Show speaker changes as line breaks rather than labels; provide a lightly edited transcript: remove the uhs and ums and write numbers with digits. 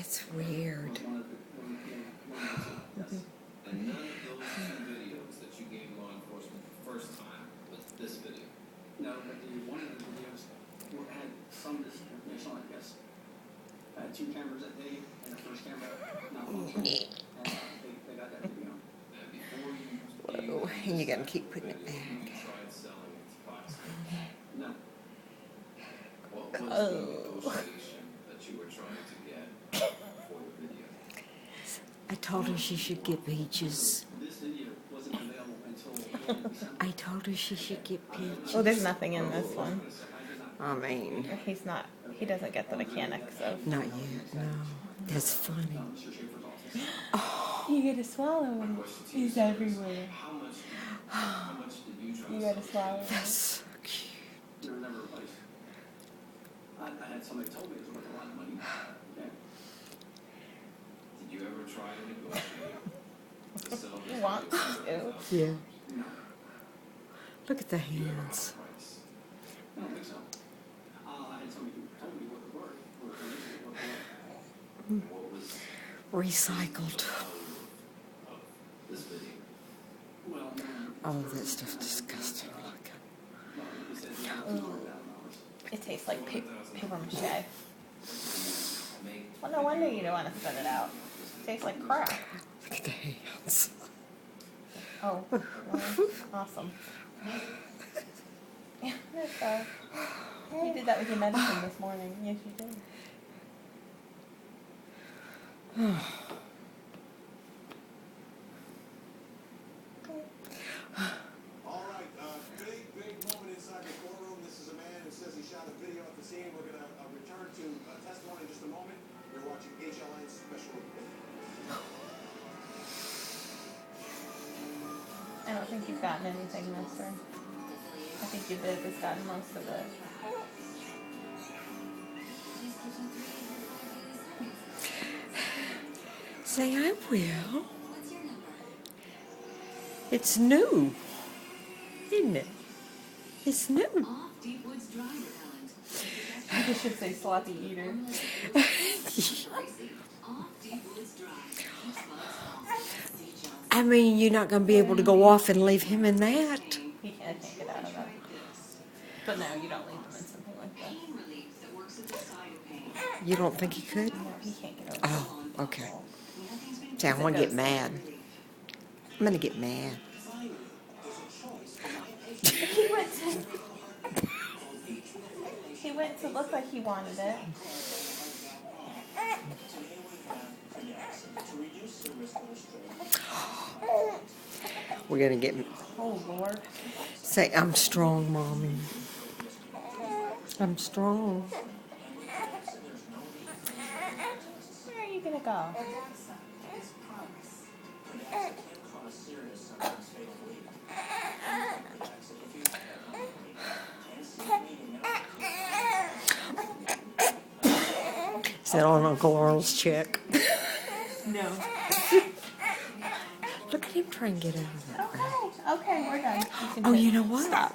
That's weird.
And none of those two videos that you gave law enforcement the first time was this video.
No, but one of the videos had some disinformation, I guess. I had 2 cameras that day, and the first camera not functioning. And they got that video.
And before you
Oh, and you gotta keep putting it back.
you tried selling it to Fox.
No.
What was the negotiation that you were trying to get for the video?
I told her she should get peaches.
This video wasn't available until December.
I told her she should get peaches.
Well, there's nothing in this one.
I mean,
He doesn't get the mechanics of.
not yet, no. That's funny.
Mr. Schaefer's office.
You gotta swallow him. He's everywhere.
How much did you try
You
to
gotta
sell?
swallow him.
That's so cute.
They were never replaced. I had somebody told me it was worth a lot of money. Okay.
Did you ever try to negotiate to sell this
He wants
video
to.
Yeah.
No.
Look at the hands.
price?
I don't think so. I had somebody who told me what they were.
What was
Recycled.
of this video?
Well,
Oh, that stuff's disgusting. Look.
he said $200,000.
It tastes like paper mache.
Make
Well, no wonder you don't want to spit it out. It tastes like crap.
Look at the hands.
Oh, well, awesome. Yeah, you did that with your medicine this morning. Yes, you did.
All right, big moment inside the courtroom. This is a man who says he shot a video at the scene. We're going to return to testimony in just a moment. You're watching HLN's special report.
I don't think you've gotten anything, mister. I think you did just gotten most of it.
Say I will. It's new. Isn't it? It's new.
You should say sloppy eater.
I mean, you're not going to be able to go off and leave him in that.
He can't get out of that. But no, you don't leave him in something like that.
You don't think he could?
No, he can't get over
Oh, okay. See, I want to get mad. I'm going to get mad.
He went to look like he wanted it.
We're going to get...
Oh, Lord.
Say, I'm strong, Mommy. I'm strong.
Where are you going to go?
Is that on Uncle Earl's check?
No.
Look at him trying to get out of that.
Okay, we're done.
Oh, you know what?